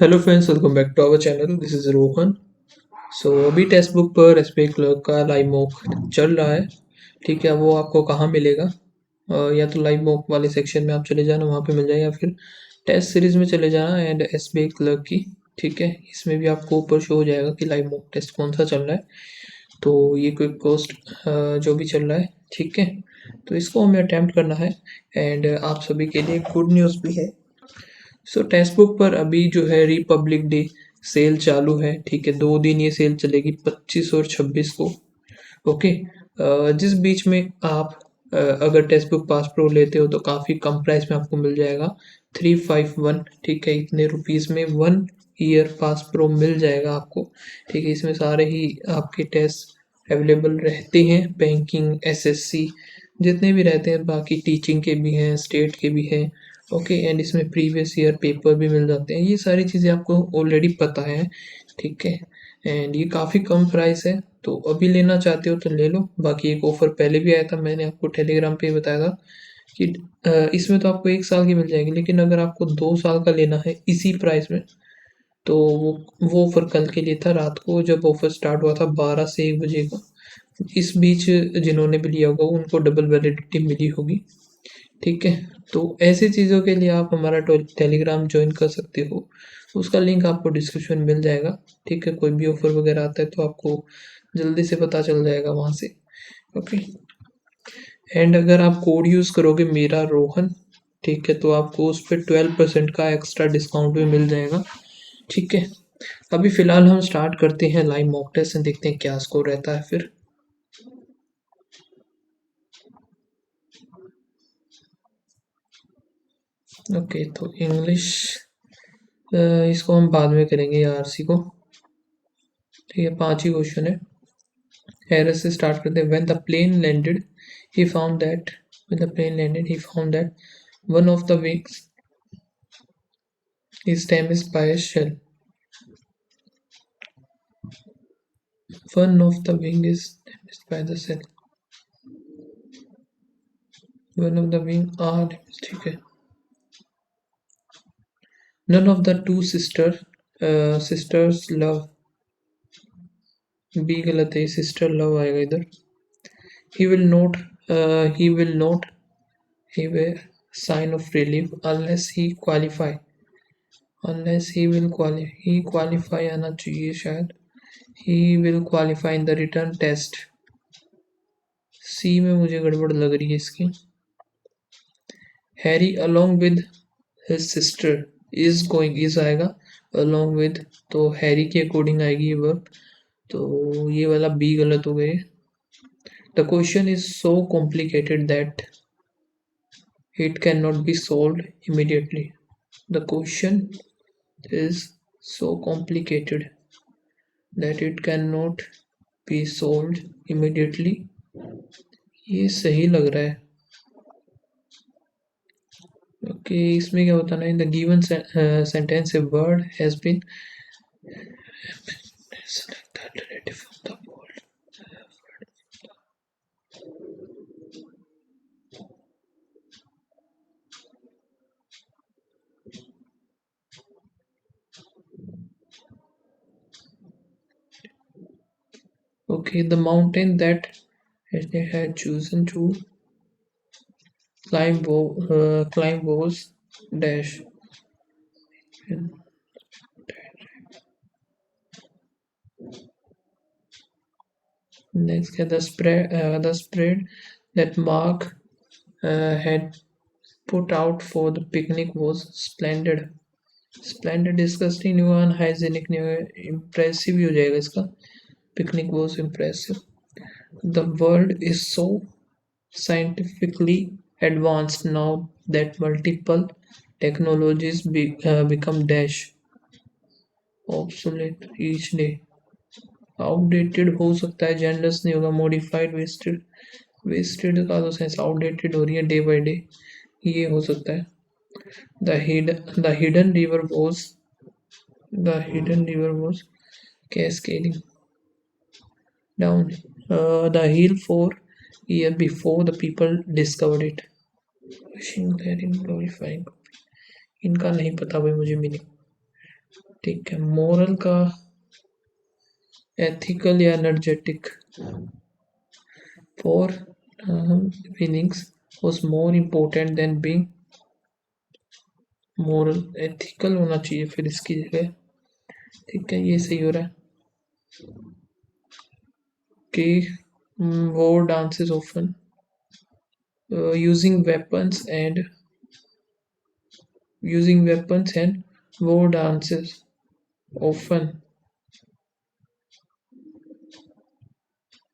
Hello friends, welcome back to our channel. This is Rohan. अभी textbook पर SBI clerk का live mock चल रहा है। ठीक है, वो आपको कहाँ मिलेगा? या तो लाइव मॉक वाले सेक्शन में आप चले जाना, वहाँ पे मिल जाएगा, या फिर टेस्ट सीरीज में चले जाना एंड एसबीआई क्लर्क की। ठीक है, इसमें भी आपको ऊपर शो हो जाएगा कि लाइव मॉक टेस्ट कौन सा चल रहा है। तो ये क्विक कोस्ट जो भी चल रहा है, ठीक है, तो इसको हमें अटैम्प्ट करना है। एंड आप सभी के लिए गुड न्यूज़ भी है। टेक्स्ट बुक पर अभी जो है रिपब्लिक डे सेल चालू है। ठीक है, 2 दिन ये सेल चलेगी, 25 और 26 को। ओके। जिस बीच में आप अगर टेक्स्ट बुक पास प्रो लेते हो तो काफ़ी कम प्राइस में आपको मिल जाएगा, 351। ठीक है, इतने रुपीज़ में 1 ईयर पास प्रो मिल जाएगा आपको। ठीक है, इसमें सारे ही आपके टेस्ट अवेलेबल रहते हैं, बैंकिंग, एसएससी, जितने भी रहते हैं, बाकी टीचिंग के भी हैं, स्टेट के भी हैं। ओके, एंड इसमें प्रीवियस ईयर पेपर भी मिल जाते हैं। ये सारी चीज़ें आपको ऑलरेडी पता है। ठीक है, एंड ये काफ़ी कम प्राइस है, तो अभी लेना चाहते हो तो ले लो। बाकी एक ऑफ़र पहले भी आया था, मैंने आपको टेलीग्राम पे ही बताया था कि इसमें तो आपको 1 साल की मिल जाएगी, लेकिन अगर आपको 2 साल का लेना है इसी प्राइस में, तो वो ऑफ़र कल के लिए था, रात को जब ऑफ़र स्टार्ट हुआ था 12 से 1 बजे का। इस बीच जिन्होंने भी लिया होगा उनको डबल वैलिडिटी मिली होगी। ठीक है, तो ऐसी चीज़ों के लिए आप हमारा टेलीग्राम ज्वाइन कर सकते हो। उसका लिंक आपको डिस्क्रिप्शन में मिल जाएगा। ठीक है, कोई भी ऑफर वगैरह आता है तो आपको जल्दी से पता चल जाएगा वहाँ से। ओके, एंड अगर आप कोड यूज़ करोगे मेरा रोहन, ठीक है, तो आपको उस पर 12% का एक्स्ट्रा डिस्काउंट भी मिल जाएगा। ठीक है, अभी फ़िलहाल हम स्टार्ट करते हैं लाइव मॉक टेस्ट एंड देखते हैं क्या स्कोर रहता है फिर। ओके, तो इंग्लिश इसको हम बाद में करेंगे, आरसी को। ठीक है, 5 ही क्वेश्चन है। हैरिस से स्टार्ट करते हैं। When the plane landed, he found that when the plane landed, he found that one of the wings is damaged by a shell. One of the wing is damaged by the shell. One of the wing are damaged. ठीक है। None of the two sisters love. B गलत है, sister love आएगा इधर। He will not. He will not have a sign of relief unless he qualify. He qualify आना चाहिए शायद। He will qualify in the return test. सी में मुझे गड़बड़ लग रही है इसकी। Harry along with his sister is going, is आएगा, along with तो हैरी के अकॉर्डिंग आएगी ये वर्ब, तो ये वाला बी गलत हो गए। The question is so complicated that it cannot be solved immediately. The question is so complicated that it cannot be solved immediately. ये सही लग रहा है। ओके, इसमें क्या होता है ना, in the given sentence a word has been select the alternative from the bold. Okay, the mountain that they had chosen to climb was dash. Next, the spread that Mark had put out for the picnic was splendid. Splendid disgusting new unhygienic new impressive ही हो जाएगा इसका। Picnic was impressive. The world is so scientifically advanced now that multiple technologies become dash obsolete each day. Outdated हो सकता है, genders नहीं होगा, modified, wasted. Wasted का तो सेंस आउटडेटेड हो रही है डे बाय डे, ये हो सकता है। The hidden river was the hidden river was cascading down the hill 4 years before the people discovered it. Wishing, glaring, glorifying. इनका नहीं पता भाई मुझे मीनिंग। ठीक है, मोरल का एथिकल या energetic. For feelings was more important than being moral। Ethical होना चाहिए फिर इसकी जगह। ठीक है, ये सही हो रहा है कि war dances often using weapons and war dances often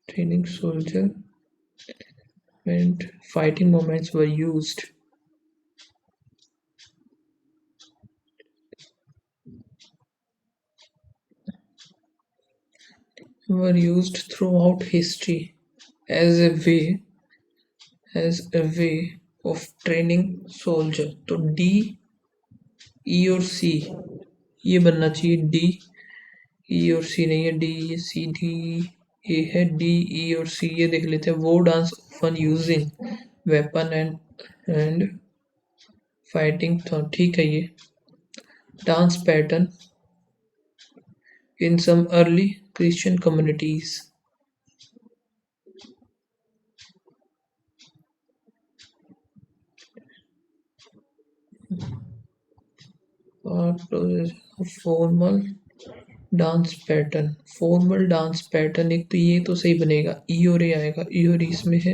training soldier and fighting moments were used throughout history as a way of training soldier। तो डी, ई और सी ये बनना चाहिए। डी, ई और सी नहीं है, डी सी डी ए है, डी ई और सी ये देख लेते हैं। वो dance often using weapon and fighting, तो ठीक है। ये dance pattern in some early Christian communities are formal dance pattern. Formal dance pattern, एक तो ये तो सही बनेगा, ई और ए आएगा। ई और ई इसमें है,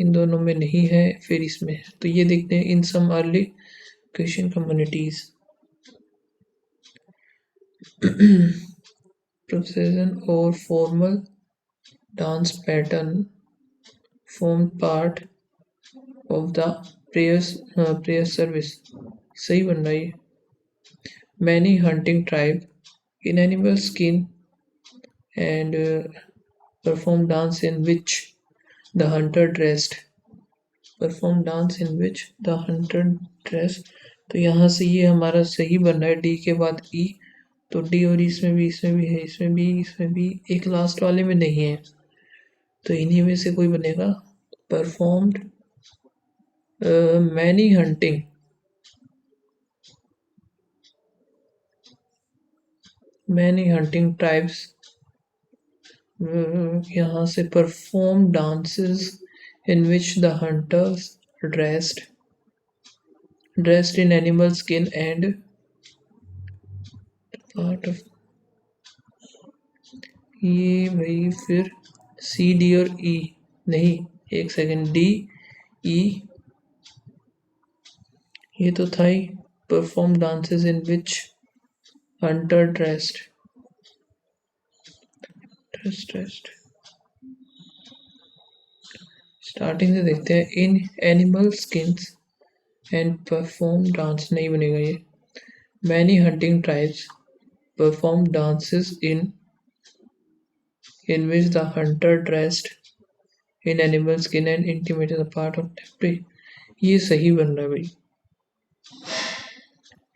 इन दोनों में नहीं है, फिर इसमें है। तो ये देखते हैं, in some early Christian communities procession और formal dance pattern form part of the prayer service. सही बन रहा है। Many hunting tribe in animal skin and perform dance in which the hunter dressed। perform dance in which the hunter dressed। तो यहाँ से ये हमारा सही बन रहा है, डी के बाद ई। तो डी और इसमें भी है, इसमें भी एक लास्ट वाले में नहीं है, तो इन्हीं में से कोई बनेगा। Performed many hunting, many hunting tribes, यहाँ से perform dances in which the hunters dressed in animal skin and part of. ये भाई फिर सी डी और ई नहीं, एक सेकेंड, डी ई ये तो था ही। परफॉर्म डांसेस इन विच हंटर ड्रेस्ड स्टार्टिंग से देखते हैं। In animal skins and perform dance नहीं बनेगा ये। Many hunting tribes perform dances in which the hunter dressed in animal skin and intimated the part of their prey। ये सही बन रहा है भाई।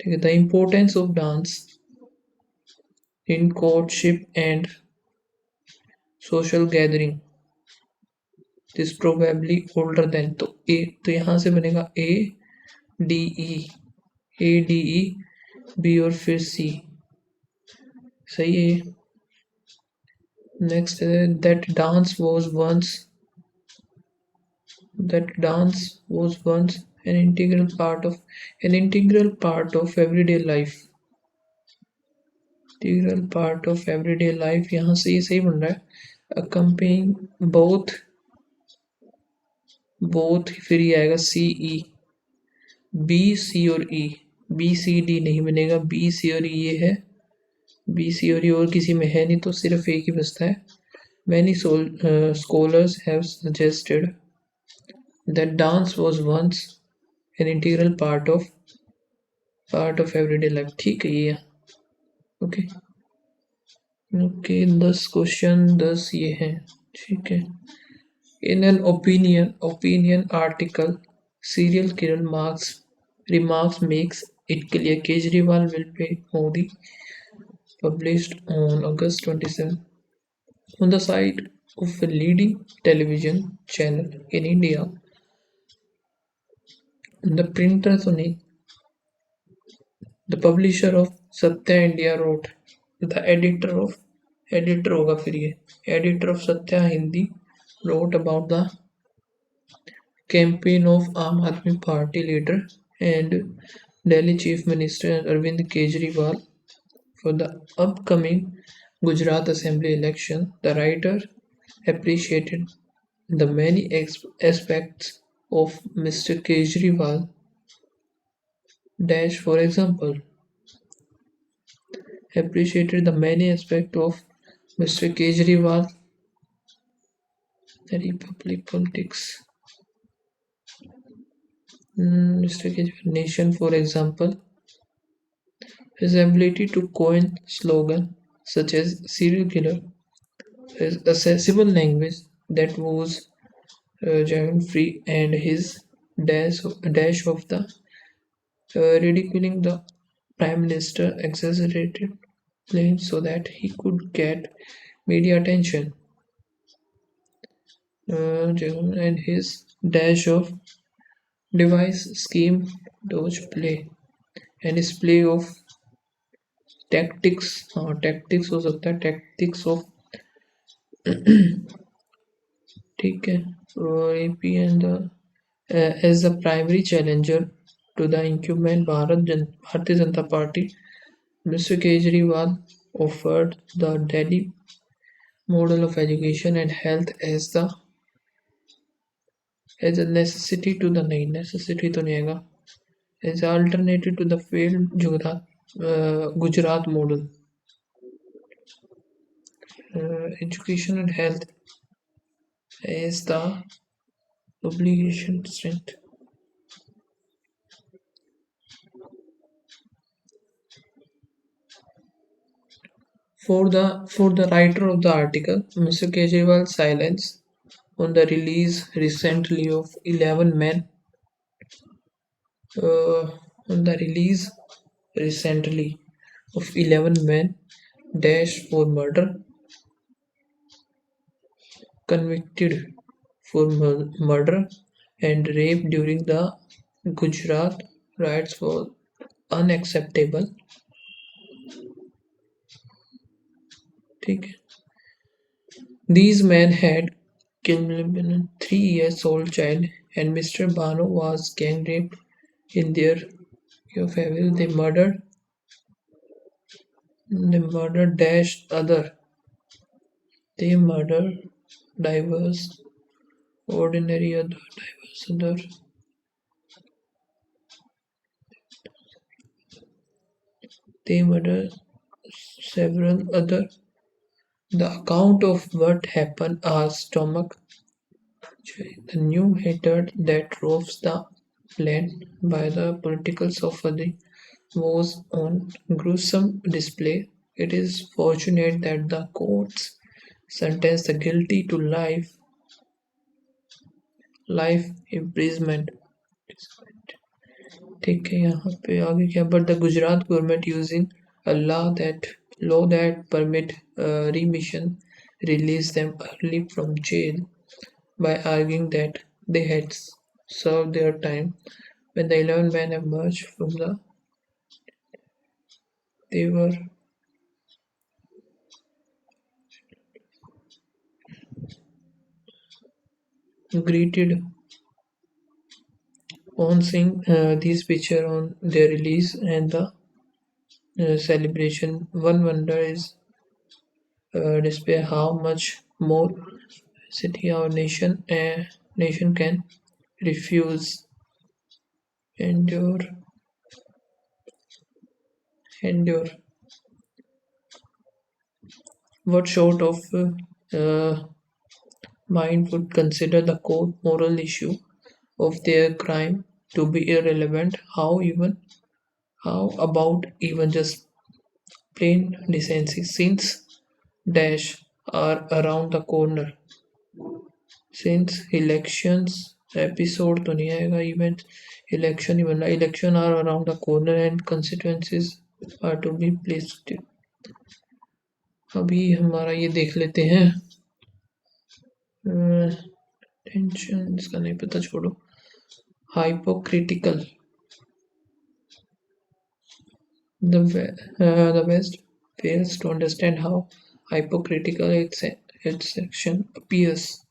ठीक है, the importance of dance in courtship and social gathering is probably older than। तो ए, तो यहाँ से बनेगा ए डी ई बी और फिर सी। सही है। नेक्स्ट है that dance was once an integral part of everyday life। यहाँ से ये सही बन रहा है। accompanying both फिर ये आएगा सी ई, बी सी और ई। बी सी डी नहीं बनेगा, बी सी और ई ये है। बी सी और ई और किसी में है नहीं, तो सिर्फ एक ही बचता है। Many scholars have suggested that dance was once an integral part of everyday life। ठीक है ये। ओके 10 क्वेश्चन 10 ये हैं। ठीक है। In an opinion article, serial killer remarks makes it clear Kejriwal will pay Modi, published on August 27 on the site of a leading television channel in India। The printer तो नहीं, The publisher of Satya India wrote, the editor होगा फिर ये editor of Satya Hindi wrote about the campaign of Aam Aadmi Party leader and Delhi Chief Minister Arvind Kejriwal for the upcoming Gujarat Assembly election. The writer appreciated the many aspects of Mr. Kejriwal. Dash, for example, appreciated the many aspects of Mr. Kejriwal, the Republic politics. Mr. Kejriwal Nation, for example, his ability to coin slogan such as serial killer, his accessible language that was jargon free, and his dash of the ridiculing the prime minister exaggerated claims so that he could get media attention, and his dash of device scheme dodge play and his play of tactics हो सकता है tactics of ठीक है AP and the as the primary challenger to the incumbent Bharatiya Janata Party. Mr. Kejriwal offered the Delhi model of education and health as a necessity to the नहीं necessity तो नहीं आएगा as an alternative to the failed Gujarat model. Education and health as the obligation strength. For the writer of the article, Mr. Kejriwal's silence on the release recently of 11 men on the release recently of 11 men dash for murder convicted for murder and rape during the Gujarat riots was unacceptable. These men had killed a 3-year-old child, and Mr. Bano was gang raped in their favor. They murdered dash other. They murdered diverse, ordinary other, diverse other. They murdered several other. The account of what happened are stomach. The new hatred that roves the land by the political sophistry was on gruesome display. It is fortunate that the courts sentenced the guilty to life imprisonment. ठीक है यहाँ पे आगे क्या but the Gujarat government using a law that permit remission released them early from jail by arguing that they had served their time. When the 11 men emerged from they were greeted on seeing these pictures on their release and the celebration. One wonder is display how much more city our nation can refuse, endure. What sort of mind would consider the core moral issue of their crime to be irrelevant? How about even just plain decency? Since dash are around the corner. Since elections episode तो नहीं आएगा event election are around the corner and consequences are to be placed. अभी हमारा ये देख लेते हैं tension इसका नहीं पता छोड़ो hypocritical The West fails to understand how hypocritical its action appears.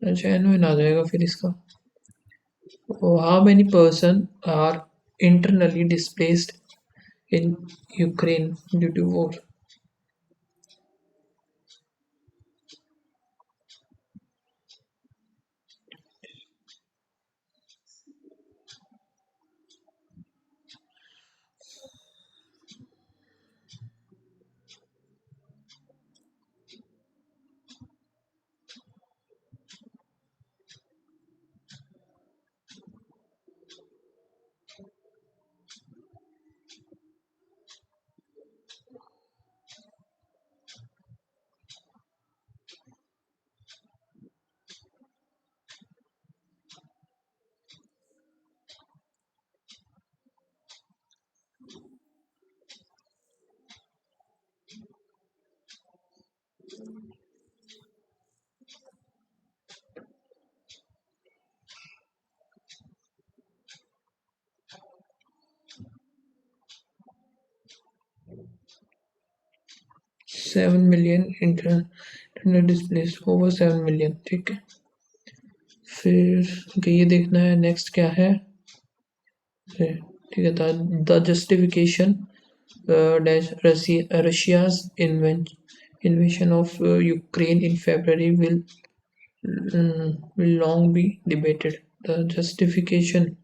Genuine आ जाएगा फिर इसका. How many person are internally displaced in Ukraine due to war? $7 million internal displaced, over 7 million. ठीक है. फिर ये देखना है नेक्स्ट क्या है. ठीक है. The justification dash Russia's invasion of Ukraine in February will long be debated. The justification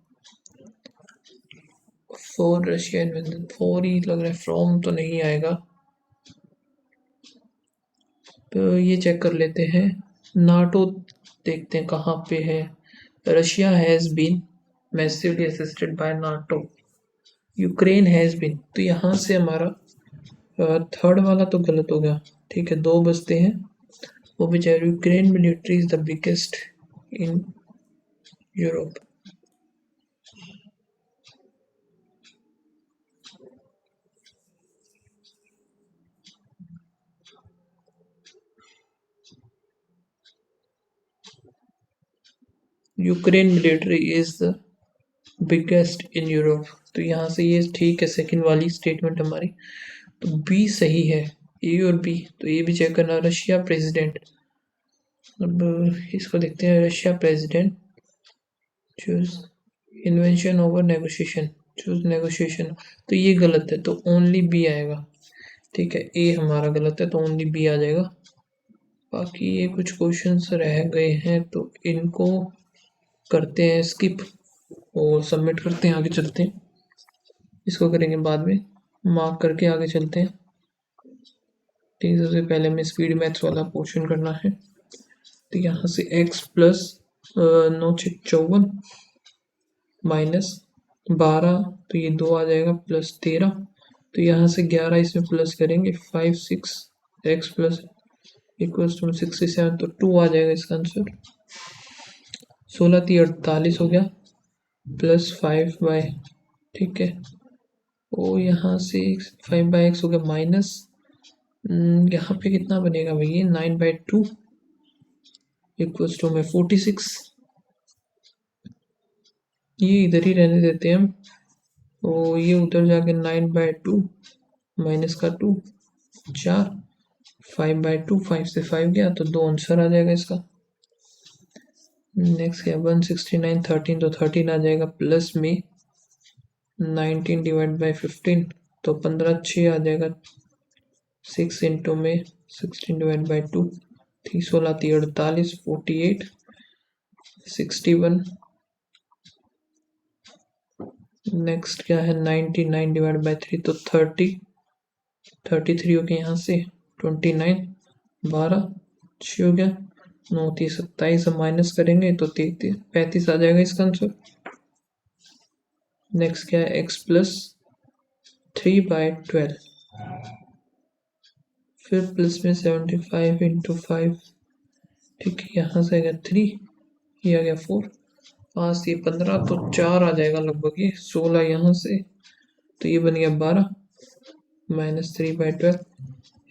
for Russia invasion, for ही लग रहा है, from तो नहीं आएगा. तो ये चेक कर लेते हैं. नाटो देखते हैं कहाँ पे है. Russia has been massively assisted by NATO. Ukraine has been, तो यहाँ से हमारा थर्ड वाला तो गलत हो गया. ठीक है, दो बचते हैं. वो बेचारे Ukraine military is the biggest in Europe. Ukraine military is the biggest in Europe. तो यहाँ से ये ठीक है, सेकंड वाली स्टेटमेंट हमारी. तो बी सही है, ए और बी. तो ये भी चेक करना. रशिया प्रेसिडेंट, अब इसको देखते हैं. Russia president choose invention over negotiation, choose negotiation. तो ये गलत है, तो ओनली बी आएगा. ठीक है, ए हमारा गलत है तो ओनली बी आ जाएगा. बाकी ये कुछ क्वेश्चंस रह गए हैं तो इनको करते हैं स्किप और सबमिट करते हैं. आगे चलते हैं, इसको करेंगे बाद में, मार्क करके आगे चलते हैं. ठीक है, सबसे पहले हमें स्पीड मैथ्स वाला पोर्शन करना है. तो यहाँ से x प्लस 9 माइनस 12, तो ये 2 आ जाएगा, प्लस 13. तो यहाँ से 11 इसमें प्लस करेंगे, 5 6 x प्लस इक्वल्स टू 67, तो 2 आ जाएगा इसका आंसर. 16 3 48 हो गया, प्लस 5 बाय, ठीक है. ओ यहाँ से 5 बाय x हो गया, माइनस यहाँ पे कितना बनेगा भैया, 9/2 इक्वल्स टू में 46. ये इधर ही रहने देते हैं हम. तो ये उधर जाके 9/2 माइनस का 2 4, 5/2, 5 से 5 गया तो 2 आंसर आ जाएगा इसका. नेक्स्ट है 169 13, तो 13 आ जाएगा, प्लस में 19 डिवाइड बाई 15, तो 15 6 आ जाएगा. 6 इंटू में 16 डिवाइड बाई 2, 16 3 48, 48 61. नेक्स्ट क्या है 99 डिवाइड बाई 3, तो 30 33 हो गया. यहाँ से 29 12 6 हो गया, 9 3 27, माइनस करेंगे तो 35 आ जाएगा इसका आंसर. नेक्स्ट क्या है x प्लस 3/12, फिर प्लस में 75 इंटू 5, ठीक है. यहाँ से आ गया 3, ये आ गया 4, 5 से 15, तो 4 आ जाएगा लगभग. ये 16 यहाँ से, तो ये बन गया 12 माइनस 3/12,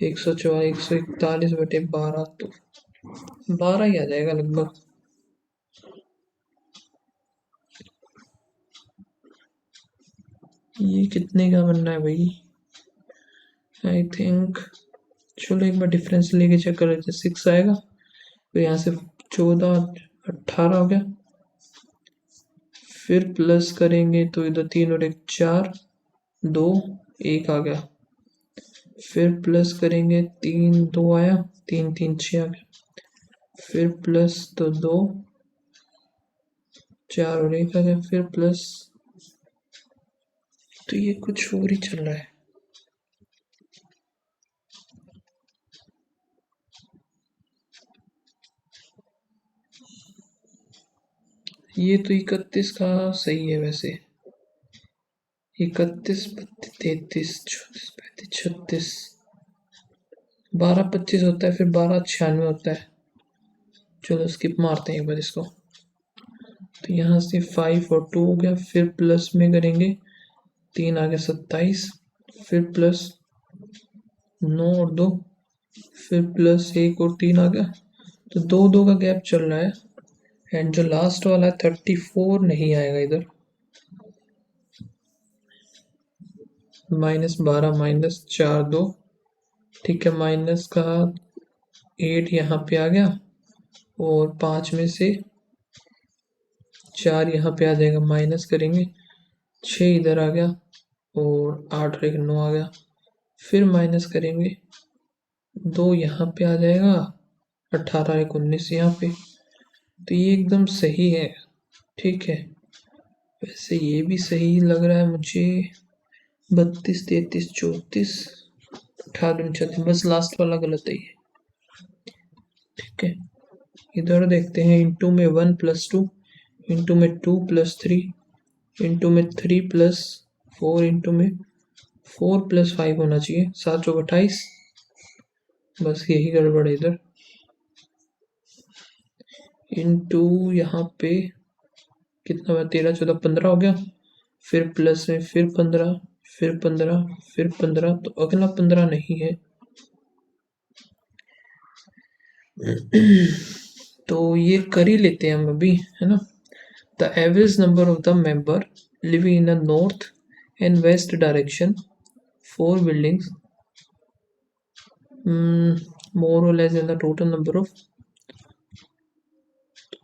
141 तो 12 ही आ जाएगा लगभग. ये कितने का बनना है भाई? आई थिंक, चलो एक बार डिफरेंस लेके चेक कर लेते हैं। 6 आएगा, तो यहाँ से 14 18 हो गया। फिर प्लस करेंगे तो इधर 3 और 1 4, 2 1 आ गया। फिर प्लस करेंगे 3 2 आया, 3 3 6 आ गया। फिर प्लस तो 2 4 और 1 आ गया। फिर प्लस, तो ये कुछ और ही चल रहा है। ये तो 31 का सही है वैसे। 31 32 33 34 35 36, 12 25 होता है, फिर 12 96 होता है। चलो स्किप मारते हैं एक बार इसको। तो यहाँ से 5 और 2 हो गया। फिर प्लस में करेंगे 3 आ गया 27। फिर प्लस 9 और 2, फिर प्लस 1 और 3 आ गया। तो 2 2 का गैप चल रहा है। एंड जो लास्ट वाला है 34 नहीं आएगा इधर। -12 -4 2, ठीक है। माइनस का 8 यहाँ पे आ गया, और 5 में से 4 यहाँ पे आ जाएगा। माइनस करेंगे 6 इधर आ गया, और 8 और 1 9 आ गया। फिर माइनस करेंगे 2 यहाँ पे आ जाएगा, 18 1 19 यहाँ पे। तो ये एकदम सही है, ठीक है। वैसे ये भी सही लग रहा है मुझे। 32 33 34 18 29, बस लास्ट वाला गलत है ये, ठीक है। इधर देखते हैं। इंटू में 1 + 2, इंटू में 2 + 3, इंटू में 3 + 4, इंटू में 4 + 5 होना चाहिए। 7 चौक 28, बस यही गड़बड़ है इधर। इंटू यहाँ पे कितना हुआ, 13 14 15 हो गया। फिर प्लस में फिर 15, फिर 15, फिर 15, तो अगला 15 नहीं है। तो ये कर ही लेते हैं हम अभी, है ना। The average number of the member living in a north and west direction, 4 buildings, more or less than the total number of,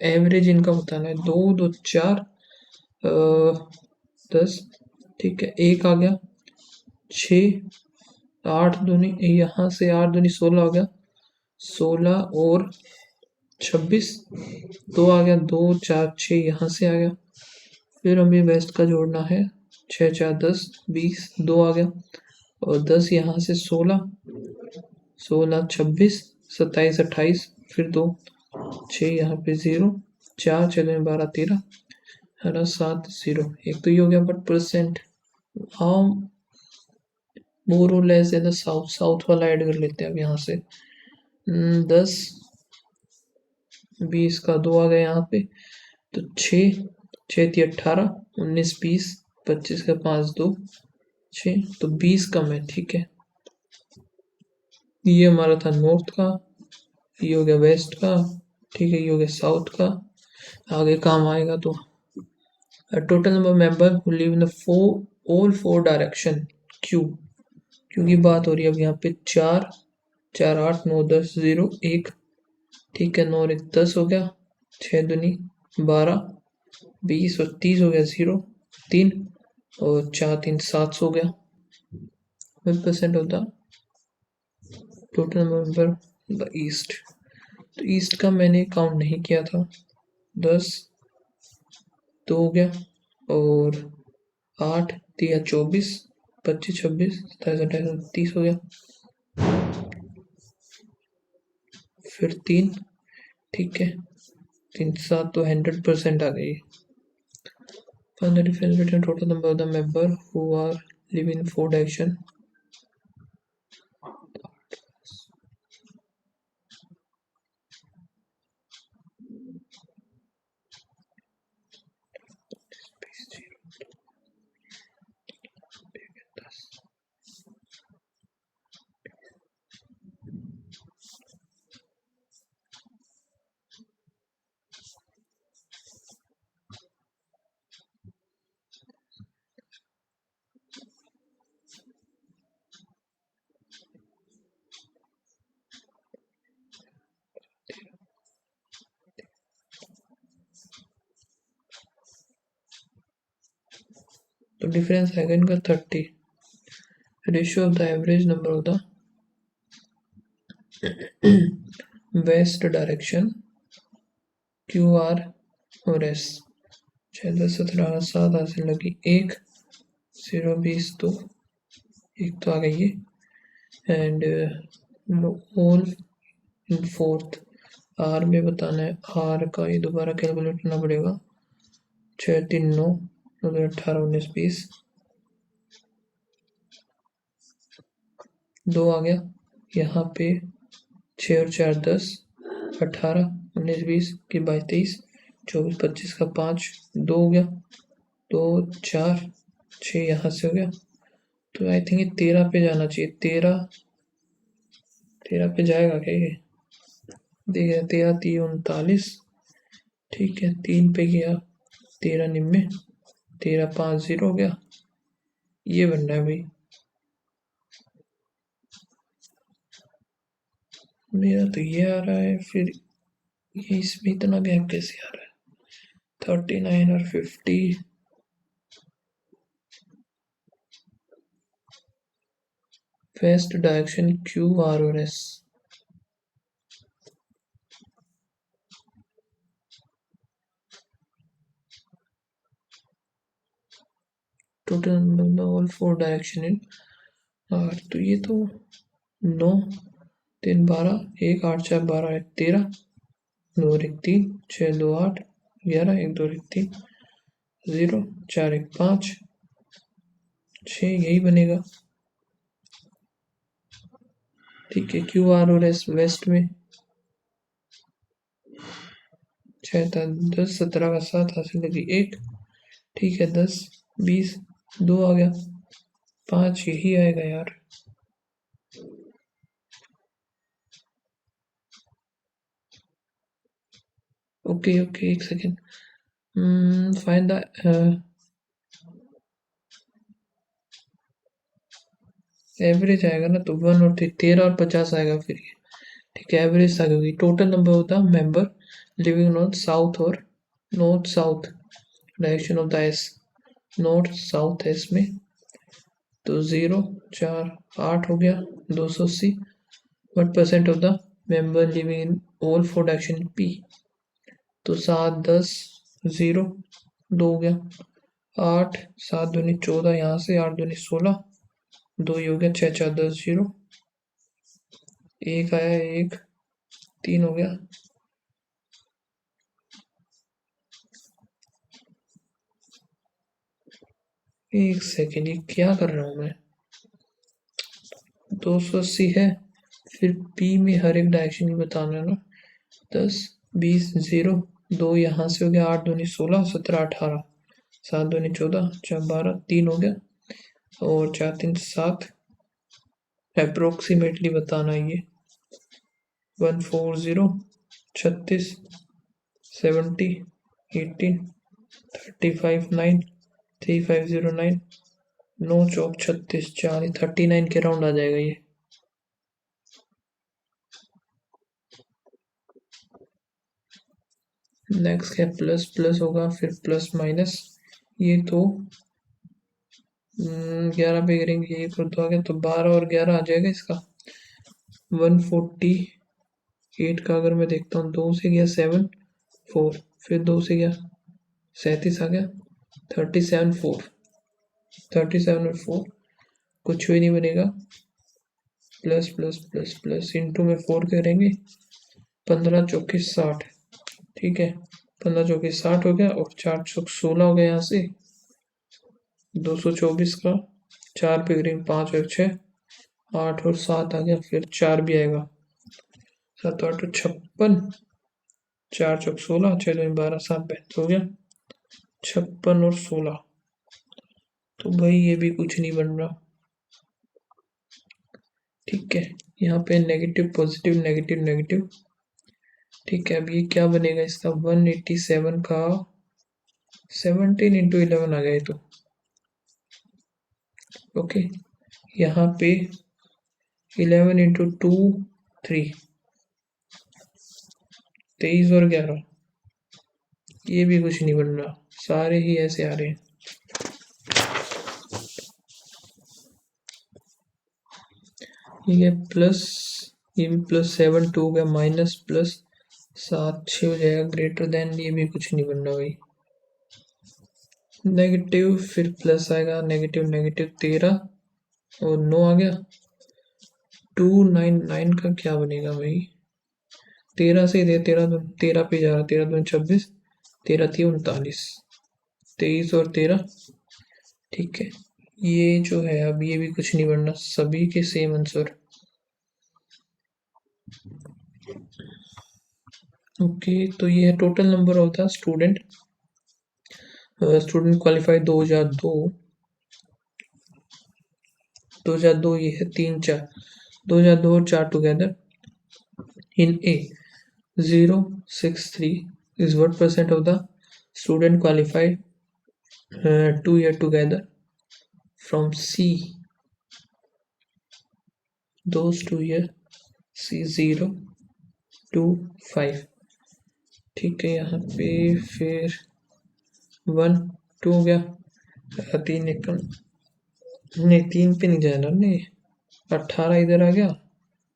average इनका बताना है। 2 2 4 10, ठीक है। 1 आ गया, 6 8 दूनी, यहाँ से 8 दूनी 16 हो गया। 16 और 26, 2 आ गया, 2 4 6 यहाँ से आ गया। फिर हमें वेस्ट का जोड़ना है। 6 4 10 20, 2 आ गया, और 10 यहाँ से 16 16 26 27 28, फिर 2 6 यहाँ पे 0 4 6 12 13, है ना। 7 0, एक तो ये हो गया। बट परसेंट हम मोर और लेस है ना, साउथ साउथ वाला ऐड कर लेते हैं अब यहाँ से। 10 20 का 2 आ गया यहाँ पे, तो 6 6 3 18 19 20 25 का 5 2 6, तो 20 कम है, ठीक है। ये हमारा था नॉर्थ का, ये हो गया वेस्ट का, ठीक है। ये हो गया साउथ का। आगे काम आएगा। तो total number member who live in all 4 direction, Q, क्योंकि बात हो रही है अब यहाँ पे 4 4 8 9 10 0 1, ठीक है। 9 और 1 10 हो गया। 6 दूनी 12 20 और 30 हो गया 0 3, और 4 3 7 हो गया। 1% होता टोटल नंबर द ईस्ट। तो ईस्ट का मैंने काउंट नहीं किया था। 10 2 हो गया, और 8 3 24 25 26 27 28 30 हो गया। फिर 3, ठीक है। 3 7 तो 100% आ गई। Find the difference between total number of the member who are live in 4 direction. तो डिफरेंस आएगा इनका 30। Ratio of the average number of the west direction Q R और एस। 6 10 17 7 हासिल लगी 1 0 20 तो 1 तो आ गई है। And hole in fourth R में बताना है। आर का ये दोबारा कैलकुलेट करना पड़ेगा। 6 3 9 18 19 20 2 आ गया यहाँ पे। 6 और 4 10 18 19 20 की 22 23 24 25 का 5 2 हो गया 2 4 6 यहाँ से हो गया। तो आई थिंक ये 13 पे जाना चाहिए। 13 पे जाएगा क्या ये? देखिए 13 3 39 ठीक है 3 पे गया 13 निम्न 13 5 0 हो गया। ये बनना है भाई। मेरा तो ये आ रहा है फिर ये इसमें इतना गैप कैसे आ रहा है? 39 और 50 वेस्ट डायरेक्शन क्यू आर और S. Total all 4 direction in 8 तो ये तो 9 3 12 1 8 4 12 13 2 1 3 6 2 8 11 1 2 1 3 0 4 1 5 6 यही बनेगा। ठीक है क्यू आर और एस वेस्ट में 6 10 17 का 7 हासिल लगी 1 ठीक है 10 20 2 आ गया 5 यही आएगा यार। ओके ओके एक सेकेंड। फाइंड द एवरेज आएगा ना तो 1 और 13 और 50 आएगा फिर ये। ठीक है एवरेज आ गई। टोटल नंबर होता है मेंबर लिविंग नॉर्थ साउथ और north south direction of the S north south S में तो 0 4 8 हो गया 280। 1% of the member living in all 4 direction P तो 7 10 0 2 हो गया 8 7 दूनी 14 यहाँ से 8 दूनी 16 2 ही हो गया 6 4 10 0 1 आया 1 3 हो गया। एक सेकेंड ये क्या कर रहा हूँ मैं? 280 है फिर पी में हर एक डायरेक्शन ही बताना है ना। 10 20 0 2 यहाँ से हो गया 8 दूनी 16 17 18 7 दूनी 14 4 12 3 हो गया और 4 3 7 अप्रोक्सीमेटली बताना है ये 140 36 70 18 35 9 3509 9 चौक 36 4 39 के राउंड आ जाएगा ये। नेक्स्ट क्या प्लस प्लस होगा फिर प्लस माइनस ये तो 11 पे करेंगे ये कर दो आ गया तो 12 और 11 आ जाएगा इसका 148 का अगर मैं देखता हूँ 2 से गया 7 4 फिर 2 से गया 37 आ गया 37 4 37 और 4 कुछ भी नहीं बनेगा plus plus plus plus into में 4 करेंगे 15 चौके 60 ठीक है 15 चौके 60 हो गया और 4 चौक 16 हो गया यहाँ से 224 का 4 पे करेंगे 5 और 6 8 और 7 आ गया फिर 4 भी आएगा 7 8 और 56 4 चौक 16 6 2 12 7 35 हो गया 56 और 16 तो भाई ये भी कुछ नहीं बन रहा। ठीक है यहाँ पे नेगेटिव पॉजिटिव नेगेटिव नेगेटिव ठीक है अब ये क्या बनेगा इसका 187 का 17 इंटू 11 आ गया तो ओके यहाँ पे 11 इंटू 2 3 23 और 11 ये भी कुछ नहीं बन रहा सारे ही ऐसे आ रहे हैं। ये प्लस, ये भी +7 2 हो गया, माइनस प्लस 7 6 हो जाएगा, ग्रेटर देन, ये भी कुछ नहीं बनना भाई। नेगेटिव, फिर प्लस आएगा, नेगेटिव नेगेटिव 13 और 9 आ गया। 299 का क्या बनेगा भाई? 13 से दे, 13 पे जा रहा, 13 26, 13 39, 23 और 13। ठीक है, ये जो है अब ये भी कुछ नहीं बनना, सभी के सेम आंसर। ओके, तो ये है total number of the student qualify 2002। 2002 ये है 3 4, 2002 और 4 together in A 063 is what percent of the student qualified 2 year together from C, those 2 year C 0 to 5। ठीक है, यहाँ पे फिर 1 2 हो गया, 3 एक नहीं, 3 पे नहीं जाना, नहीं 18 इधर आ गया,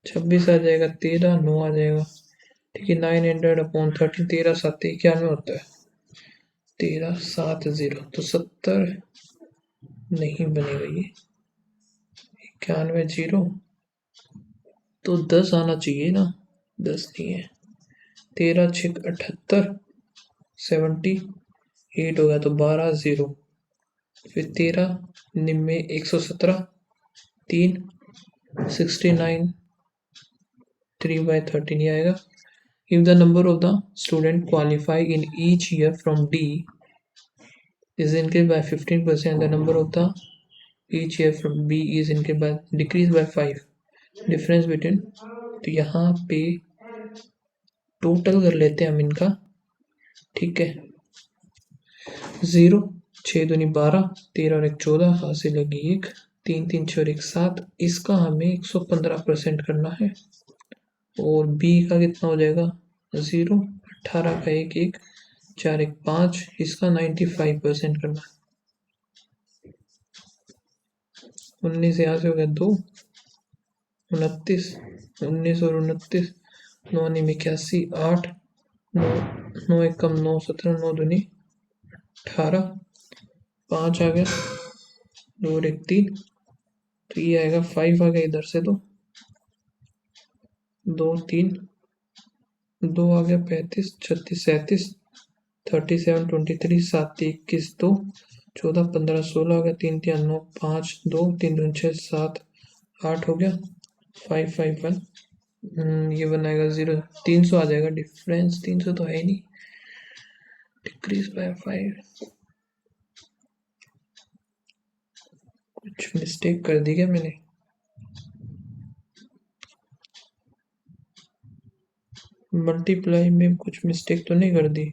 26 आ जाएगा, 13 9 आ जाएगा। ठीक है, 900/13, 13 7 91 होता है, 13 7 0, तो 70 नहीं बनेगा ये, 91 0, तो 10 आना चाहिए ना, 10 नहीं है, 13 6 78, 78 हो गया, तो 12 0, फिर 13 निम्मे 117, 3 69, 3/13 ये आएगा। If the number of the student qualify in each year from D is increased by 15%, the number of the each year from B is increased by decreased by 5, difference between, तो यहाँ पे टोटल कर लेते हैं हम इनका। ठीक है, 0 6 दूनी 12, 13 और 1 14, हासिल लगी 1, 3 3 6 और 1 7, इसका हमें 115% करना है। और बी का कितना हो जाएगा, 0 18 का 1 1 4 1 5, इसका 95% करना है। 19 यहाँ से हो गया 2, 29, 19 और 29, 9 9 81, 8 9 9 1 कम 9 17, 9 दूनी 18, 5 आ गया, 2 और 1 3, तो ये आएगा 5 आ गया इधर से, तो 2 3 2 आ गया, 35 36 37, 37 23, 7 21 2, 14 15 16 आ गया, 3 3 9 5 2, 3 2 6 7 8 हो गया, 5 5 1, ये बनाएगा 0, 300 आ जाएगा डिफरेंस, 300 तो है ही नहीं, डिक्रीज बाय 5। कुछ मिस्टेक कर दी क्या मैंने? मल्टीप्लाई में कुछ मिस्टेक तो नहीं कर दी,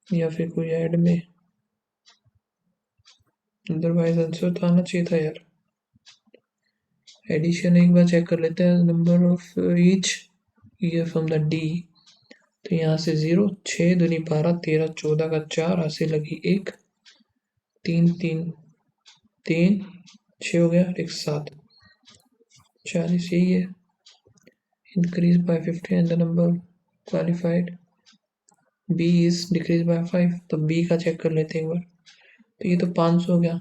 या फिर कोई ऐड में, अदरवाइज आंसर तो आना चाहिए था यार। एडिशन एक बार चेक कर लेते हैं, number of each year from the D, तो यहाँ से 0 6 दूनी 12 13 14 का 4, हासिल लगी 1, 3 3 3 6 हो गया, 1 7, 40 यही है। Increase by 50 and the number qualified B is decrease by 5, तो बी का चेक कर लेते हैं एक बार, तो ये तो 500 हो गया,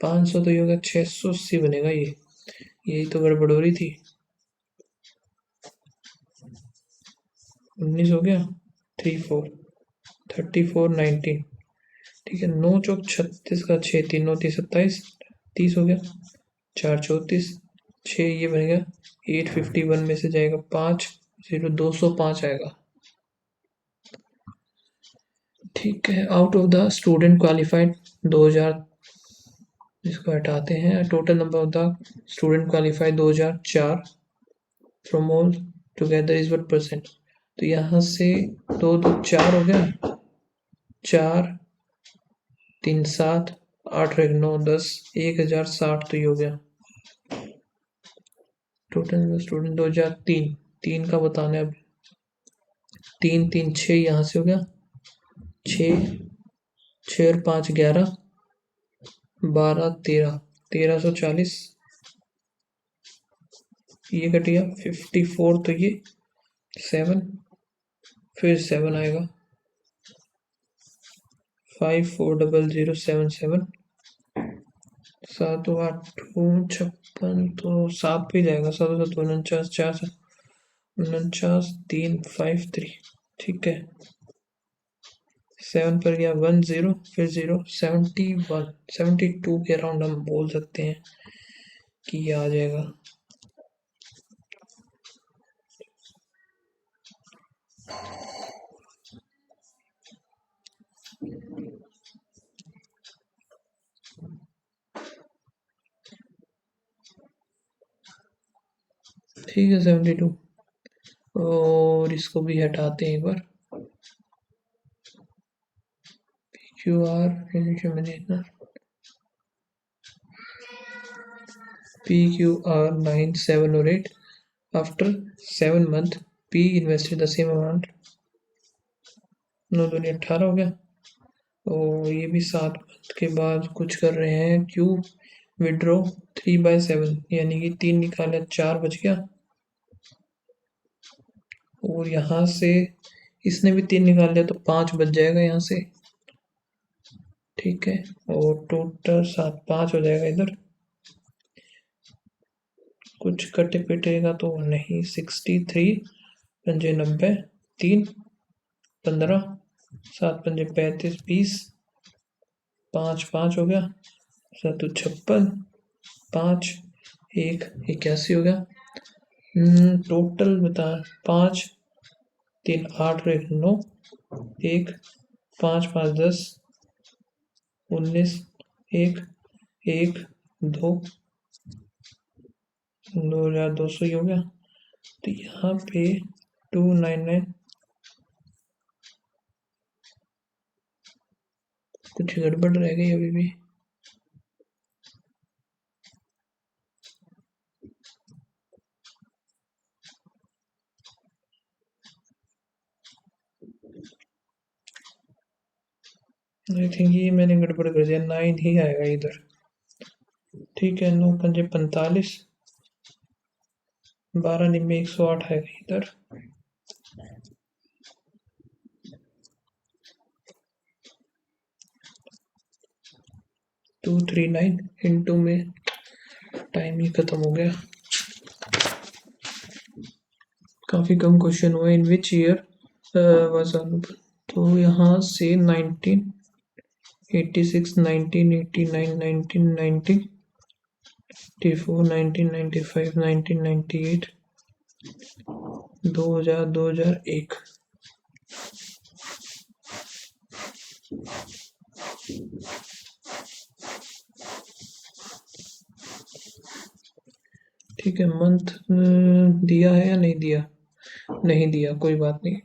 500 तो ये होगा 680 बनेगा, ये यही तो गड़बड़ हो रही थी। 19 हो गया, 3 4 34 19, ठीक है, 9 चौक 36 का 6 3 9 30 27, 30 हो गया, 4 34, 6 ये बनेगा, 851 में से जाएगा 5 0, 205 आएगा। ठीक है, out of the student qualified 2000, इसको हटाते हैं, total number of the student qualified 2004 from all together is what percent, तो यहाँ से 2 2 4 हो गया, 4 3 7 8 1 9 10, 1060 तो ये हो गया। टोटल स्टूडेंट 2003, 3 का बताना है अब, 3 3 6 यहाँ से हो गया, 6 6 और 5 11 12 13, 1340, ये कट गया 54, तो ये 7, फिर 7 आएगा 540077, 7 8 56, तो 7 पे जाएगा। 7 7 49, 4 49, 353, ठीक है। 7 पर गया 10, फिर 0, 71 72 के अराउंड हम बोल सकते हैं कि ये आ जाएगा। ठीक है 72, और इसको भी हटाते हैं एक बार। QR PQR 9 7 or 8, after 7 month P invested the same amount, 9 दूनी 18 हो गया। और ये भी 7 मंथ के बाद कुछ कर रहे हैं। Q विड्रॉ 3/7, यानी कि 3 निकाले 4 बच गया, और यहाँ से इसने भी 3 निकाल लिया तो 5 बच जाएगा यहाँ से, ठीक है। और टोटल 7 5 हो जाएगा इधर, कुछ कटे पिटेगा तो नहीं। 63 पंजे 90, 3 15, 7 पंजे 35 20, 5 5 हो गया, 7 56, 5 1 81 हो गया। टोटल बता 5 3 8 और 1 9, 1 5 5 10 19, 1 1 2 2200 ही हो गया। तो यहाँ पे 299, कुछ गड़बड़ रह गई अभी भी। आई थिंक ये मैंने गड़बड़ कर दिया, 9 ही आएगा इधर, ठीक है। 9 पंजे 45, 12 निम्बे 108 आएगा इधर। 239 इंटू में टाइम ही खत्म हो गया, काफी कम क्वेश्चन हुआ। इन विच ईयर वाज अनुपम, तो यहाँ से 1986 1989 1990 84 1995 1998 2000 2001। ठीक है, मंथ दिया है या नहीं दिया? नहीं दिया, कोई बात नहीं।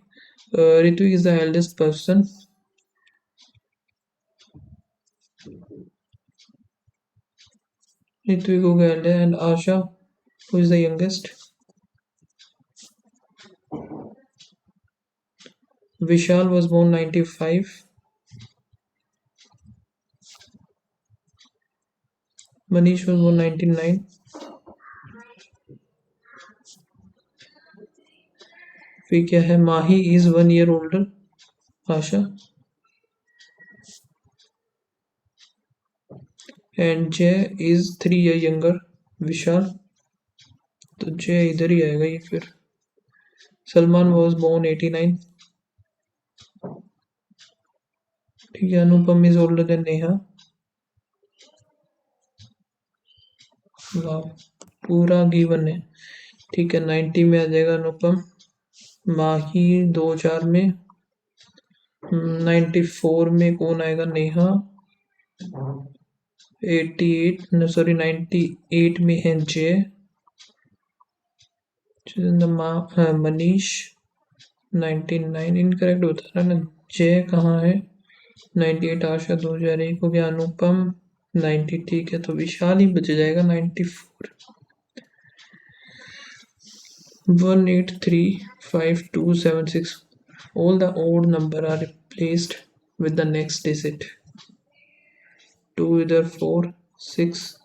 Ritu is the eldest person, Ritwik हो गया elder, and Asha who is the youngest? Vishal was born 95, Manish was born 99, फिर क्या है? माही is 1 year older, Asha, and जय is 3 year younger, विशाल, तो जय इधर ही आएगा ये फिर। सलमान was born 89, ठीक है। अनुपम is older than नेहा, वाह पूरा गिवन है, ठीक है। 90 में आ जाएगा अनुपम। माही 2000 में, 94 में कौन आएगा? नेहा। 88 no सॉरी 98 में है जय, मनीष 99 इनकरेक्ट बता रहा है ना। जय कहाँ है? 98 आशा 2001 हो गया, अनुपम 90, ठीक है। तो विशाल ही बच जाएगा 94। 1835276, all the odd number are replaced with the next digit, 2 इधर 4 6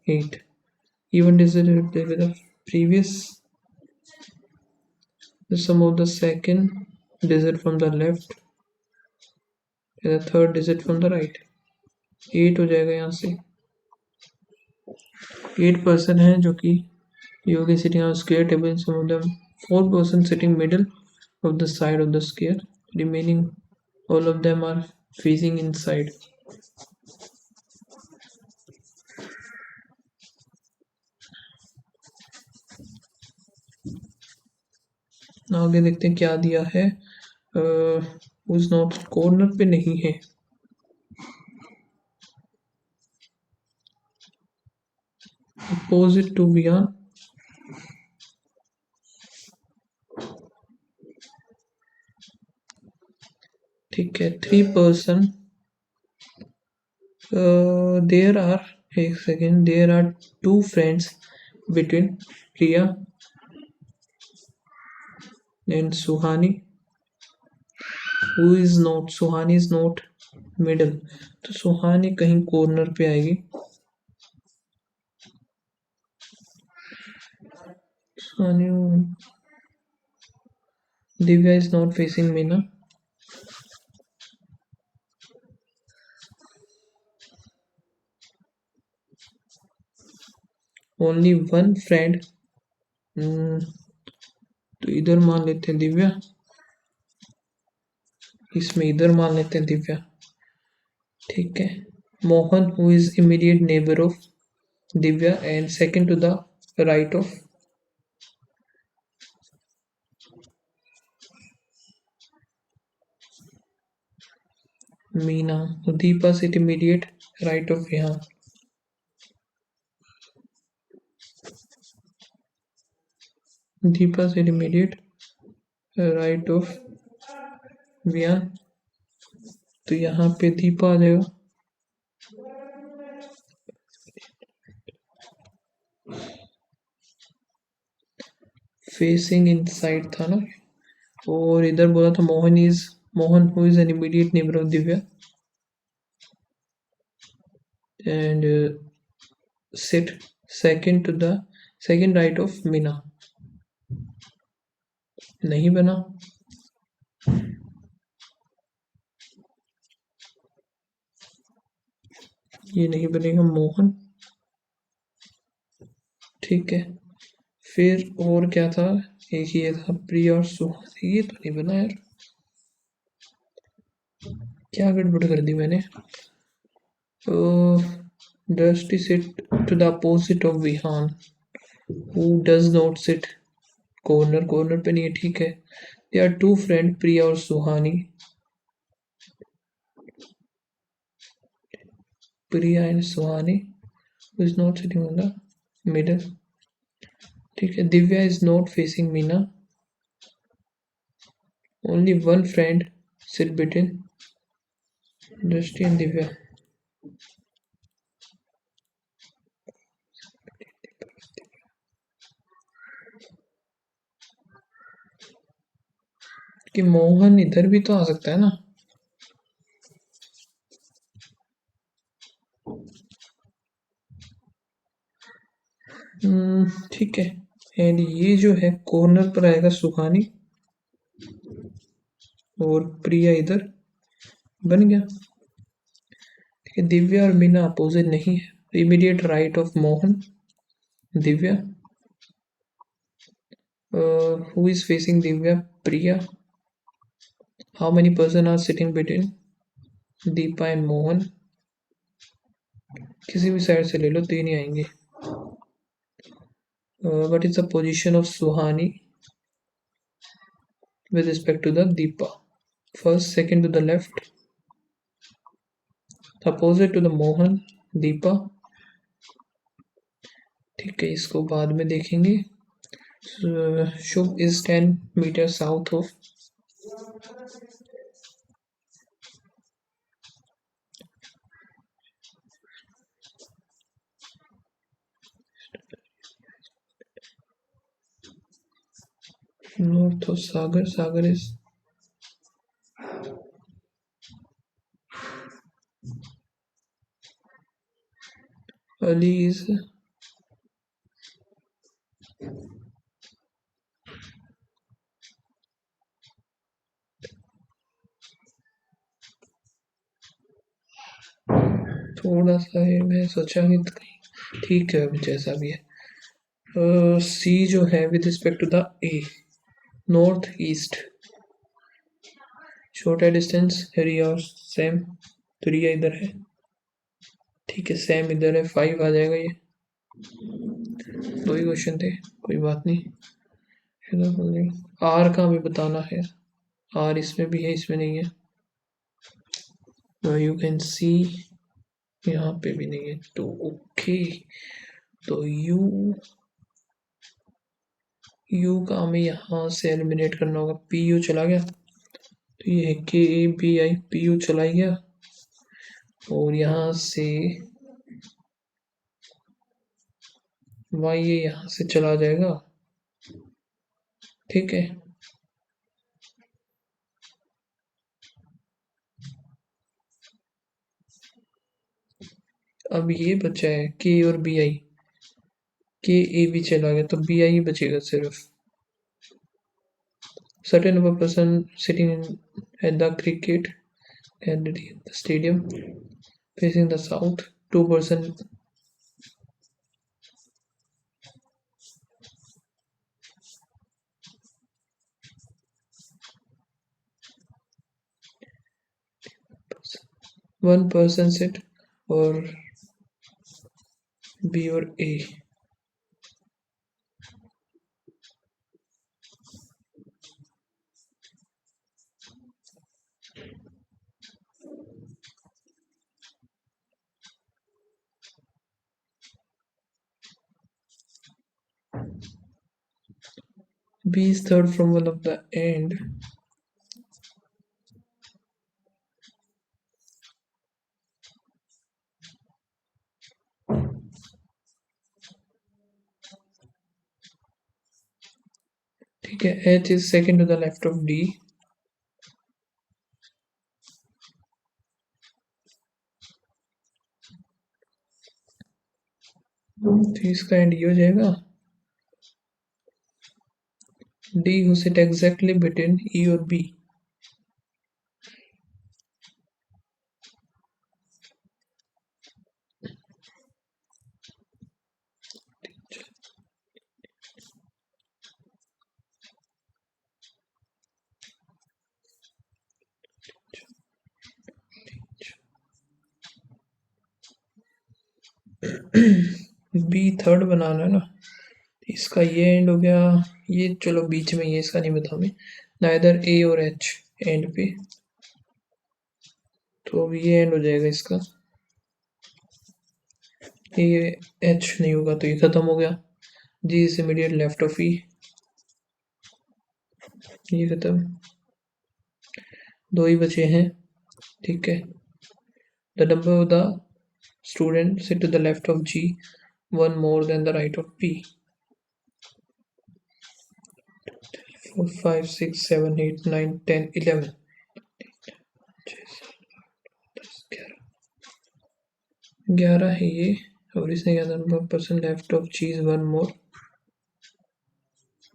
8, even digit replaced with the previous, the sum of the second digit from the left and the third digit from the right. 8 हो जाएगा यहाँ से. 8 person है जो कि yogi sitting on square table, and some of them 4 person sitting middle of the side of the square. Remaining all of them are facing inside. आगे देखते हैं क्या दिया है. उस नोट कॉर्नर पे नहीं है. Opposite to Vian. ठीक है. 3 person. There are, एक second, there are 2 friends between Priya and Suhani. Suhani is not middle. तो सुहानी कहीं कॉर्नर पे आएगी. सुहानी, Divya is not facing Meena. Only one friend. तो इधर मान लेते हैं दिव्या. इसमें इधर मान लेते हैं दिव्या. ठीक है. Mohan, who is immediate neighbor of Divya and second to the right of Meena. Deepa sit immediate right of Vihan. Deepa sit immediate right of Vihan. तो यहाँ पे दीपा आ जाएगा. फेसिंग इनसाइड था ना. और इधर बोला था Mohan who is an immediate neighbour of Divya and sit second right of Meena. नहीं बना. ये नहीं बनेगा मोहन. ठीक है. फिर और क्या था. एक ये था प्रिया और सुहानी. ये तो नहीं बना यार. क्या गड़बड़ कर दी मैंने. Dusty sit to the opposite of Vihan, who does not sit corner पे नहीं है. ठीक है. They are 2 friends प्रिया और Suhani. Priya and Suhani who is not sitting on the middle. ठीक है. Divya is not facing Meena. Only one friend sit between Dusty and Divya. कि मोहन इधर भी तो आ सकता है ना. ठीक है. एंड ये जो है कॉर्नर पर आएगा सुहानी और प्रिया इधर. बन गया. ठीक है. दिव्या और मीना अपोजिट नहीं है. Immediate right of Mohan Divya. Who is facing Divya. Priya. How many person are sitting between Deepa and Mohan. किसी भी साइड से ले लो 3 ही आएंगे. What is the position of Suhani with respect to the Deepa? First, second to the left, opposite to the Mohan, Deepa. ठीक है. इसको बाद में देखेंगे. Shubh is 10 meters south of north of Sagar. Sagar is Ali is थोड़ा सा है, मैं सोचा कि ठीक है अब जैसा भी है। सी जो है with respect to the A, north east, छोटा डिस्टेंस रिया और सेम, तो रिया इधर है, ठीक है, सेम इधर है, 5 आ जाएगा ये। 2 ही क्वेश्चन थे, कोई बात नहीं। आर का हमें बताना है, आर इसमें भी है, इसमें नहीं है, यू कैन सी यहाँ पे भी नहीं है, तो ओके। तो यू का हमें यहाँ से एलिमिनेट करना होगा, पी यू चला गया, तो ये है के A B I, P U चला ही गया, और यहाँ से वाई ये यहाँ से चला जाएगा, ठीक है। अब ये बचा है के और बी आई, के ए भी चला गया, तो बी आई बचेगा सिर्फ। Certain of a person sitting at the cricket at the stadium facing the south. 2 person. One person sit or B or A. B is third from one of the end. ठीक है, H is second to the left of D. तो इसका and ये हो जाएगा, D who sit exactly between E और B. B third बनाना है ना, इसका ये एंड हो गया, ये चलो बीच में, ये इसका नहीं बता हमें, नाइदर ए और एच एंड पे, तो अब ये एंड हो जाएगा इसका, ये एच नहीं होगा तो ये खत्म हो गया, G is immediate left of E, ये खत्म, 2 ही बचे हैं, ठीक है। The number of the student sit to the left of G, 1 more than the right of P. 4 5 6 7 8 9 10 11, 11 है ये, और इसने क्या number person left of G is 1 more,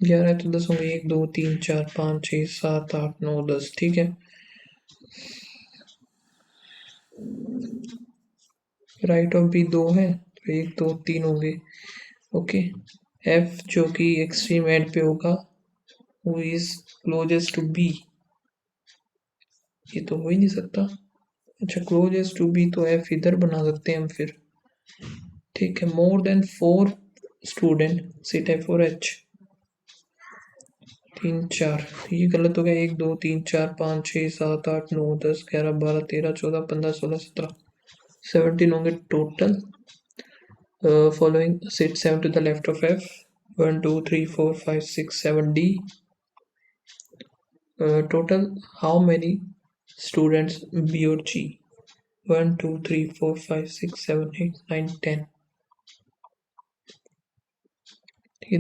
11 है तो 10 होंगे, 1 2 3 4 5 6 7 8 9 10, ठीक है। राइट ऑफ बी 2 है, तो 1 2 3 होंगे, ओके। एफ जो कि एक्सट्रीम एंड पे होगा, वो इज क्लोजेस्ट टू बी, ये तो हो ही नहीं सकता, अच्छा क्लोजेस्ट टू बी, तो एफ इधर बना सकते हैं हम फिर, ठीक है। More than 4 student sit F और एच, 3 4, ये गलत हो गया, 1 2 3 4 5 6 7 8 9 10 11 12 13 14 15 16 17, 17 होंगे total. Following sit 7 to the left of F, 1 2 3 4 5 6 7 D. Total how many students B or G? 1 2 3 4 5 6 7 8 9 10.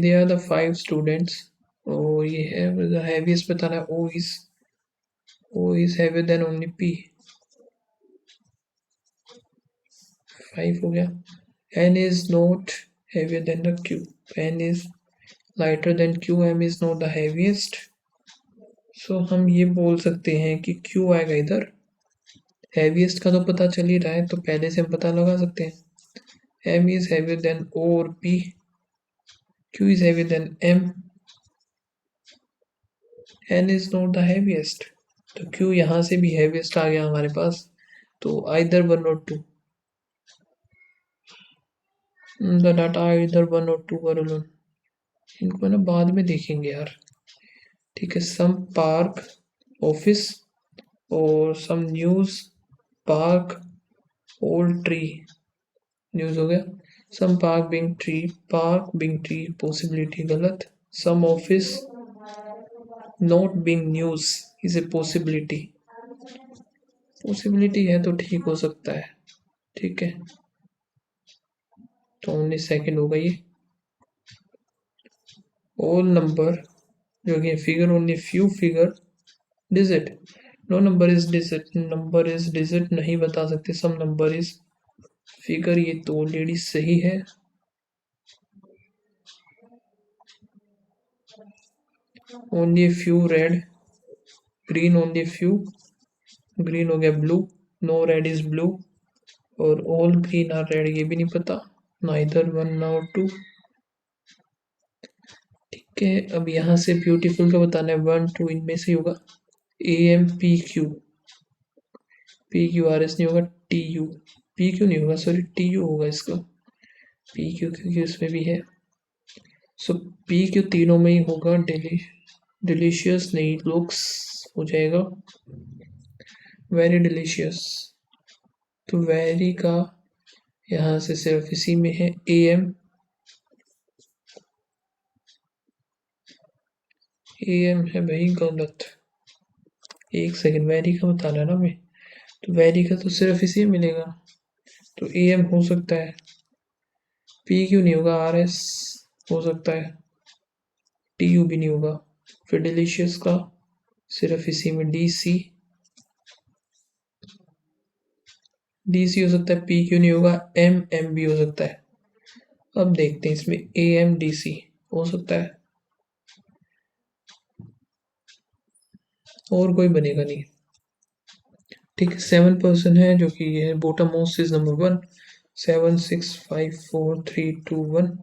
They are the 5 students. Oh, ये है the heaviest बताना है, O is heavier than only P. 5 हो गया। N is not heavier than the Q. N is lighter than Q. M is not the heaviest. So हम ये बोल सकते हैं कि Q आएगा इधर हैवीएस्ट का तो पता चल ही रहा है, तो पहले से हम पता लगा सकते हैं। M is heavier than O और P, Q is heavier than M, N is not the heaviest. तो क्यू यहाँ से भी हैवीएस्ट आ गया हमारे पास, तो either one or two, the data either one or two are alone. इनको ना बाद में देखेंगे यार। ठीक है, सम पार्क ऑफिस और some news park old tree, news हो गया। Some park being tree possibility गलत। Some office not being news is a possibility, possibility है तो ठीक हो सकता है। ठीक है, तो 19 सेकेंड होगा ये। ऑल नंबर जो कि figure only few figure digit, no number is digit, number is digit नहीं बता सकते। सम नंबर इज फिगर, ये तो ऑलरेडी सही है। Only few red, green only few, green हो गया blue, no red is blue, और ऑल ग्रीन आर रेड ये भी नहीं पता, नाइदर वन नॉर टू। ठीक है, अब यहाँ से ब्यूटीफुल का बताना है, वन टू इनमें से होगा। A M P Q, P Q R S नहीं होगा, टी यू, पी क्यू नहीं होगा, सॉरी टी यू होगा इसका, पी क्यू क्योंकि उसमें भी है। सो पी क्यू तीनों में ही होगा। डिलीशियस नहीं, लुक्स हो जाएगा, वेरी डिलीशियस। तो वेरी का यहाँ से सिर्फ इसी में है, ए एम, ए एम है भाई गलत। एक सेकेंड, वेरी का बताना है ना मैं, तो वेरी का तो सिर्फ इसी में मिलेगा, तो ए एम हो सकता है। पी क्यू नहीं होगा, आर एस हो सकता है, टी यू भी नहीं होगा। फिर डिलीशियस का सिर्फ इसी में डी सी, डी सी हो सकता है, पी क्यू नहीं होगा, एम एम भी हो सकता है। अब देखते हैं इसमें, ए एम डी सी हो सकता है, और कोई बनेगा नहीं। ठीक है, 7% है जो कि ये है, bottom most is number 1, 7 6 5 4 3 2 1।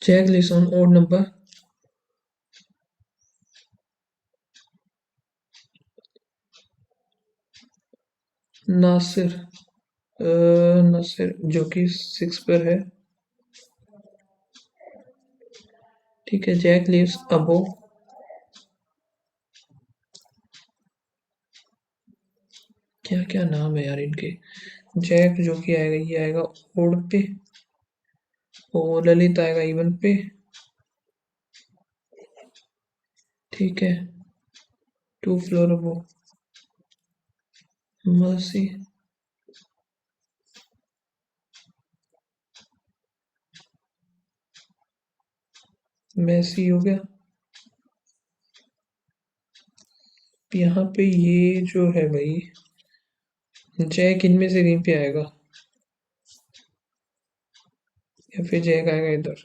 check list on odd number, Nasir, Nasir जो कि 6 पर है। ठीक है, जैक लीव्स अबो, क्या क्या नाम है यार इनके। जैक जो कि आएगा, ये आएगा ओड पे, और ललित आएगा इवन पे। ठीक है, 2 फ्लोर अबो, मर्सी, मैसी हो गया। यहाँ पे ये जो है भाई, जैक इनमें से कहीं पे आएगा, या फिर जैक आएगा इधर।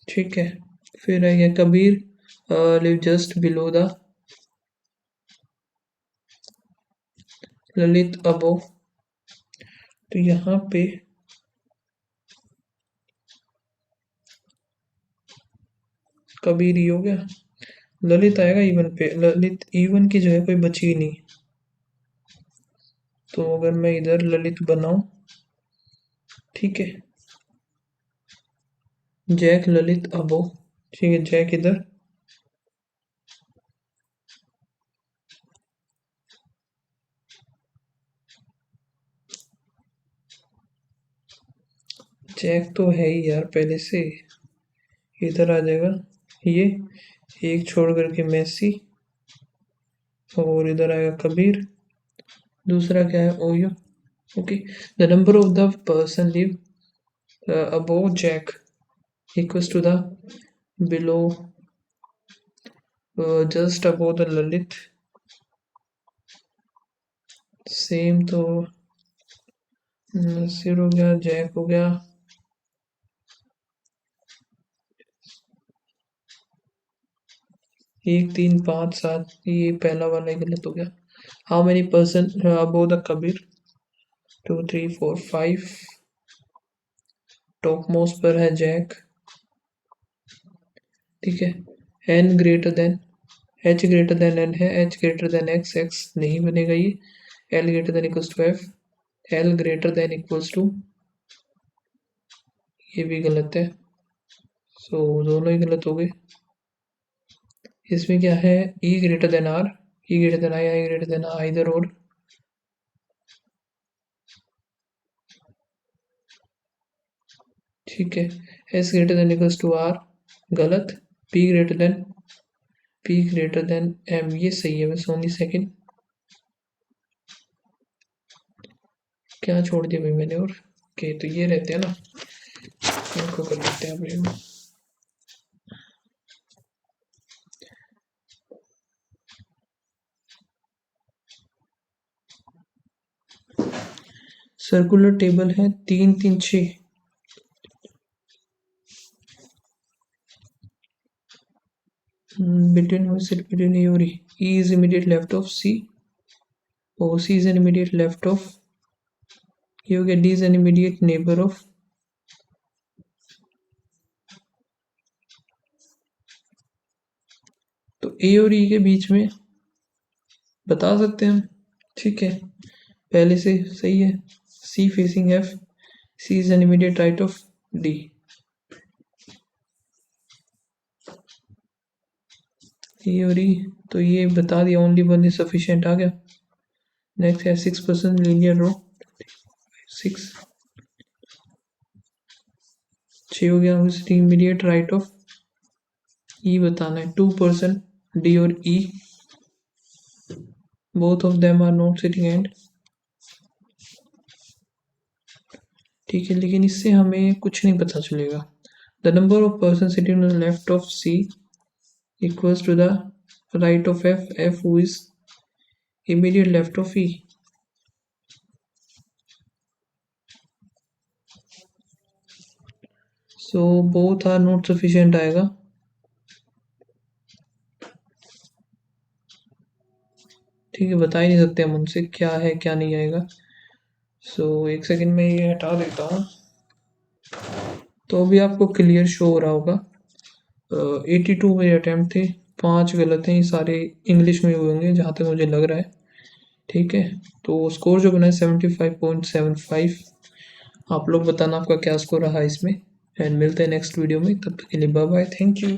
ठीक है, फिर आएगा Kabir, live just below the Lalit above, तो यहाँ पे कबीर ही हो गया। ललित आएगा इवन पे, ललित इवन की जो है कोई बची ही नहीं, तो अगर मैं इधर ललित बनाऊं, ठीक है, जैक ललित अबो, ठीक है, जैक इधर, जैक तो है ही यार पहले से, इधर आ जाएगा ये, एक छोड़ करके मैसी, और इधर आएगा कबीर, दूसरा क्या है, OYO. Okay, the number of the person live above Jack equals to the below just above the Lalit, same तो नसीर हो गया, जैक हो गया, 1 3 5 7, ये पहला वाला ही गलत हो गया। How many person above the Kabir? 2 3 4 5। Top most पर है जैक, ठीक है। N greater than, H greater than N है, H greater than X, X नहीं बनेगा ये। L greater than equals to F, L greater than equals to, ये भी गलत है। सो दोनों ही गलत हो गए। इसमें क्या है? E greater than R, E greater than I, I greater than either और, ठीक है। S greater than equals to R, गलत। पी ग्रेटर देन एम, ये सही है। बस ओनली सेकंड, क्या छोड़ दिया भाई मैंने? और ओके, तो ये रहते हैं ना, इनको कर लेते हैं अब। सर्कुलर टेबल है 3 3 6। Between who is it? Between E or E? E is immediate left of C. O C is an immediate left of. You get D is an immediate neighbor of. तो A और E के बीच में बता सकते हैं हम, ठीक है। पहले से सही है। C facing F, C is an immediate right of D. E और E, तो ये बता दिया। ओनली वन इज सफिशिएंट आ गया। नेक्स्ट है 6% लीनियर रो, 6 6 हो गया। इमीडिएट राइट ऑफ ई बताना है। 2% डी और E, both of them are not sitting and, ठीक है। लेकिन इससे हमें कुछ नहीं पता चलेगा। The number of person sitting on the left of C equals to the right of F, F who is immediate left of E. So both are not sufficient आएगा। ठीक है, बता ही नहीं सकते हम उनसे क्या है क्या नहीं आएगा। सो एक सेकंड में ये हटा देता हूँ, तो अभी आपको क्लियर शो हो रहा होगा। 82 मेरे अटैम्प्ट थे, 5 गलत हैं। ये सारे इंग्लिश में हुए होंगे जहाँ तक मुझे लग रहा है, ठीक है। तो स्कोर जो बना है 75.75। आप लोग बताना आपका क्या स्कोर रहा इसमें, एंड मिलते हैं नेक्स्ट वीडियो में। तब तक के लिए बाय बाय, थैंक यू।